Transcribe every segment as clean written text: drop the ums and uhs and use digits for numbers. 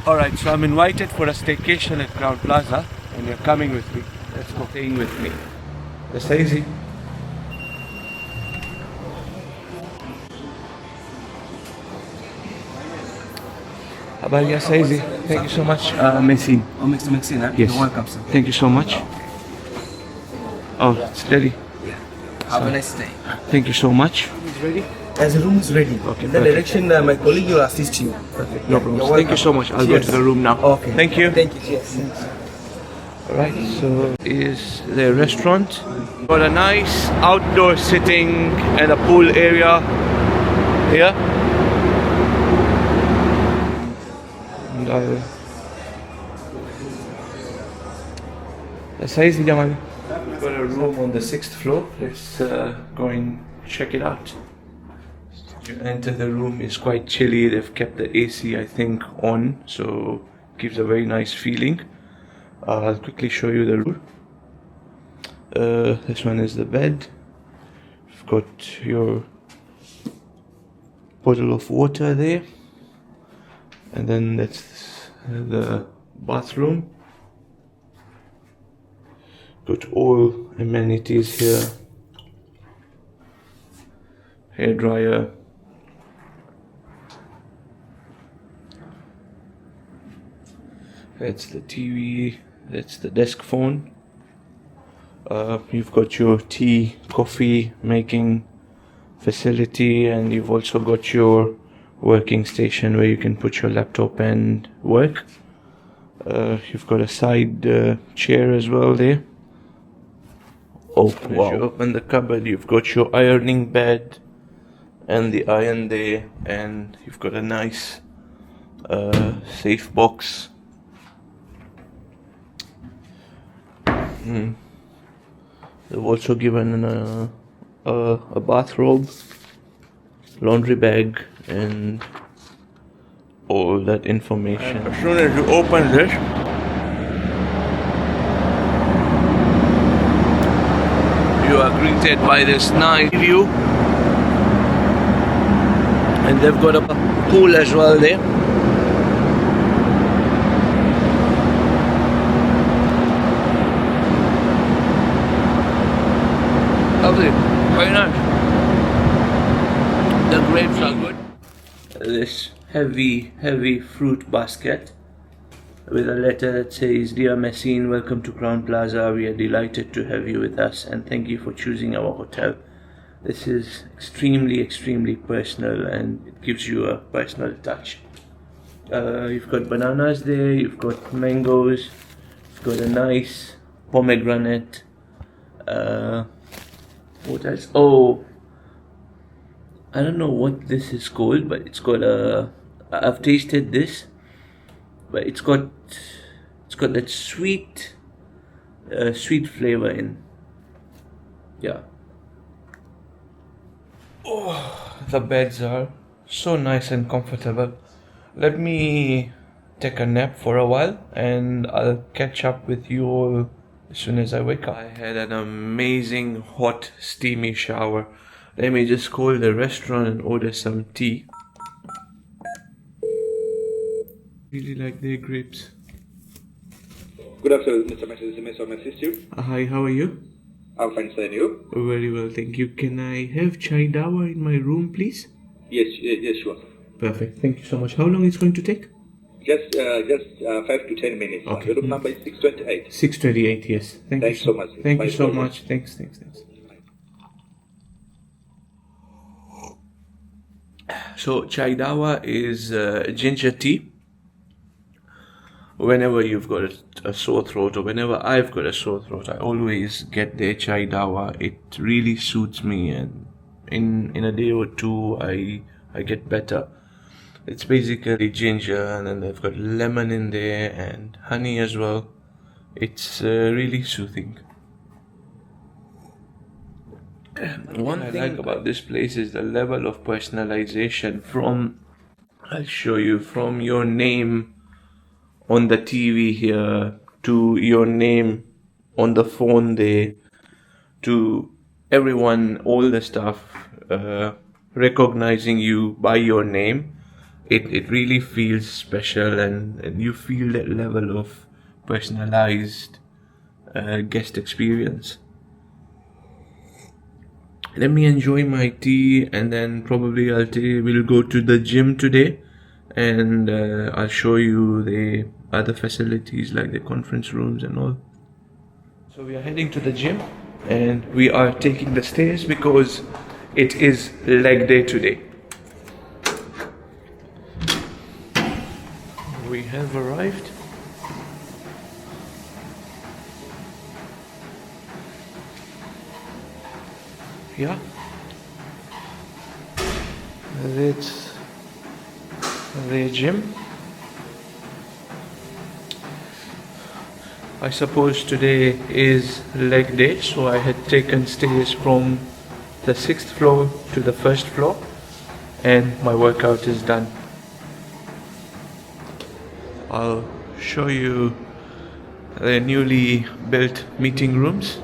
Alright, so I'm invited for a staycation at Crowne Plaza and you're coming with me. Let's go staying with me. That's easy. Abalia Saizi, thank you so much. Messi. Oh, Maxine, huh? Yes. You're welcome, sir. Thank you so much. Oh, it's ready. Have a nice day. Thank you so much. It's ready? As the room is ready. Okay, The perfect. direction, my colleague will assist you. Perfect. No problem. You're Thank you welcome. so much. I'll go Cheers. to the room now. Okay. Thank you. Thank you. Cheers. Alright, so is the restaurant. Got a nice outdoor sitting and a pool area here. And that's easy, Jamal. We've got a room on the 6th floor. Let's go and check it out. You enter the room, it's quite chilly. They've kept the AC, I think, on, so gives a very nice feeling. I'll quickly show you the room. This one is the bed. You've got your bottle of water there, and then that's the bathroom. Got all amenities here. Hair dryer. That's the TV. That's the desk phone. You've got your tea, coffee making facility, and you've also got your working station where you can put your laptop and work. You've got a side chair as well there. Oh, wow. As you open the cupboard, you've got your ironing bed and the iron there, and you've got a nice safe box. They've also given a bathrobe, laundry bag, and all that information. And as soon as you open this, you are greeted by this nice view, and they've got a pool as well there. Lovely, very nice. The grapes are good. This heavy fruit basket with a letter that says, "Dear Messine, welcome to Crowne Plaza. We are delighted to have you with us and thank you for choosing our hotel. This is extremely personal and it gives you a personal touch." You've got bananas there, you've got mangoes, you've got a nice pomegranate. What else? Oh, I don't know what this is called, but it's got I've tasted this, but it's got that sweet flavor in. Yeah. Oh, the beds are so nice and comfortable. Let me take a nap for a while and I'll catch up with you all as soon as I wake up. I had an amazing hot steamy shower. Let me just call the restaurant and order some tea. Really like their grapes. Good afternoon, Mr. Message. May I assist you? Hi, how are you? I'm fine, sir. And you? Very well, thank you. Can I have chai dawa in my room, please? Yes, sure. Perfect, thank you so much. How long is it going to take? Just 5 to 10 minutes. Okay. Your room number is 628. 6:28, yes. Thank you Thanks so much. Thank My you so pleasure. much. Thanks. So chai dawa is ginger tea. Whenever you've got a sore throat, or whenever I've got a sore throat, I always get their chai dawa. It really suits me, and in a day or two, I get better. It's basically ginger, and then they've got lemon in there and honey as well. It's really soothing. One thing I like about this place is the level of personalization I'll show you, from your name on the TV here to your name on the phone there to everyone, all the staff recognizing you by your name. it really feels special, and you feel that level of personalized guest experience. Let me enjoy my tea, and then probably we'll go to the gym today, and I'll show you the other facilities like the conference rooms and all. So we are heading to the gym, and we are taking the stairs because it is leg day today. We have arrived. Yeah, it's the gym. I suppose today is leg day, so I had taken stairs from the 6th floor to the 1st floor, and my workout is done. I'll show you the newly built meeting rooms.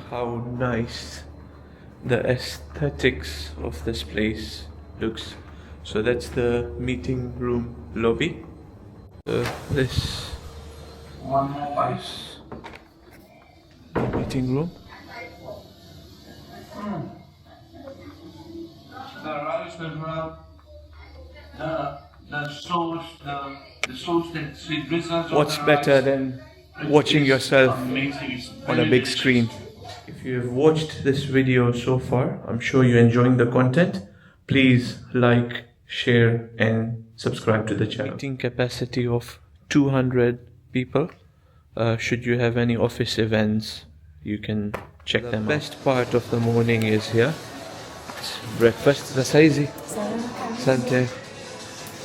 How nice the aesthetics of this place looks. So that's the meeting room lobby. This is the meeting room. The rice as well. The sauce that sweet drizzles. What's better than watching yourself Amazing. on a big screen? If you have watched this video so far, I'm sure you're enjoying the content. Please like, share and subscribe to the channel. Meeting capacity of 200 people. Should you have any office events, you can check them out. The best part of the morning is here. It's breakfast. The saizi. Sante.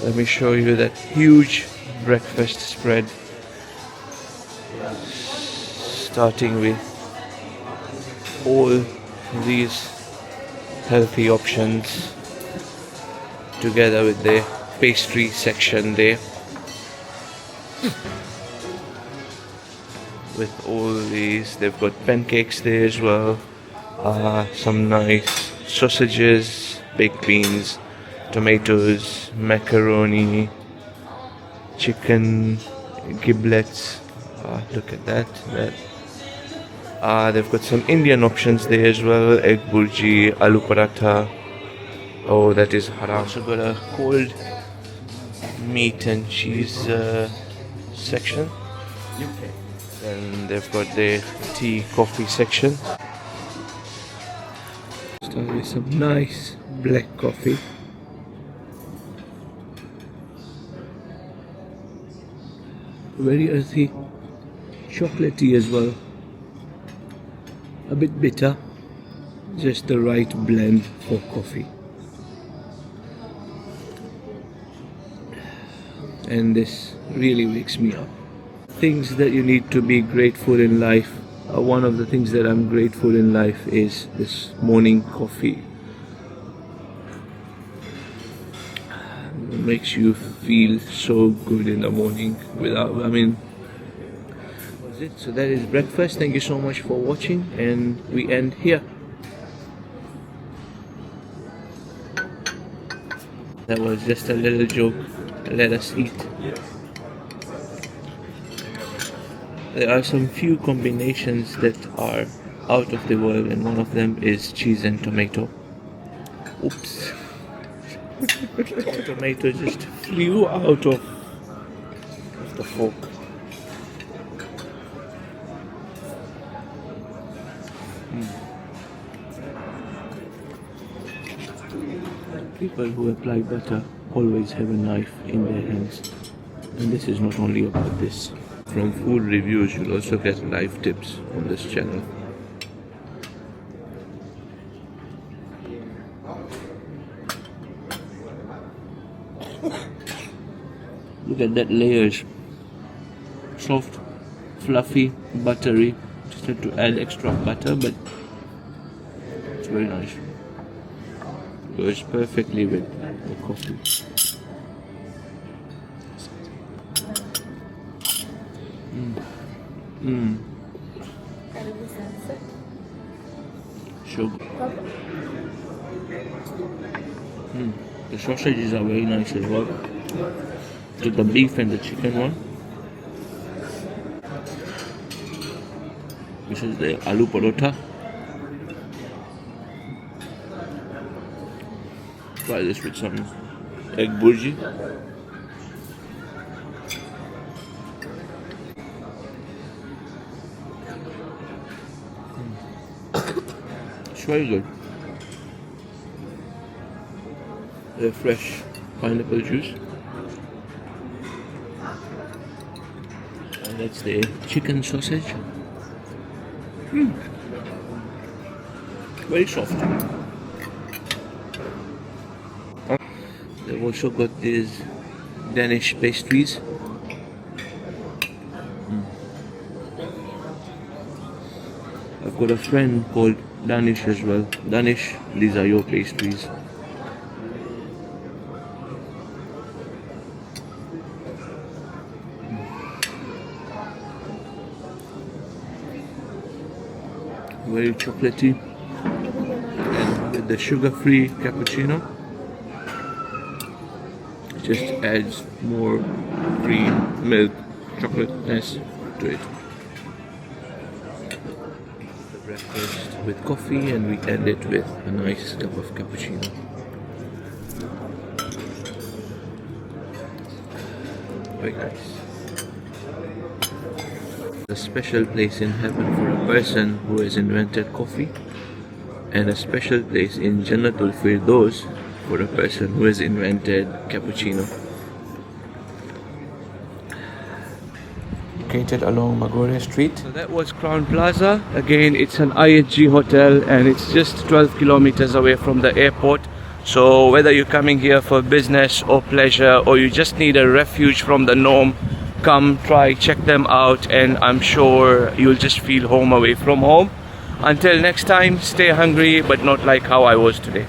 Let me show you that huge breakfast spread. Starting with all these healthy options together with the pastry section there, with all these. They've got pancakes there as well, some nice sausages, baked beans, tomatoes, macaroni, chicken giblets. Look at that. They've got some Indian options there as well. Egg burji, aloo paratha. Oh, that is haram. Also got a cold meat and cheese section. And they've got the tea, coffee section. Start with some nice black coffee. Very earthy, chocolatey as well. A bit bitter, just the right blend for coffee. And this really wakes me up. Things that you need to be grateful in life. One of the things that I'm grateful in life is this morning coffee. It makes you feel so good in the morning that's it. So that is breakfast. Thank you so much for watching, and we end here. That was just a little joke. Let us eat. There are some few combinations that are out of the world, and one of them is cheese and tomato. Oops. The tomato just flew out of the fork. People who apply butter always have a knife in their hands, and this is not only about this. From food reviews, you'll also get life tips on this channel. Look at that layers. Soft, fluffy, buttery. Just had to add extra butter, but it's very nice. Goes perfectly with the coffee. Sugar. The sausages are very nice as well. So the beef and the chicken one. This is the aloo parotha. Try this with some egg burji. It's very good. The fresh pineapple juice. And that's the chicken sausage. Very soft. They've also got these Danish pastries. I've got a friend called Danish as well. Danish, these are your pastries. Very chocolatey, and with the sugar-free cappuccino, it just adds more cream, milk, chocolateness to it. The breakfast with coffee, and we end it with a nice cup of cappuccino. Very nice. A special place in heaven for a person who has invented coffee, and a special place in Jannatul Firdaus for a person who has invented cappuccino. Located along Magore Street. So that was Crowne Plaza. Again, it's an IHG hotel and it's just 12 kilometers away from the airport. So whether you're coming here for business or pleasure, or you just need a refuge from the norm, come, try, check them out, and I'm sure you'll just feel home away from home. Until next time, stay hungry, but not like how I was today.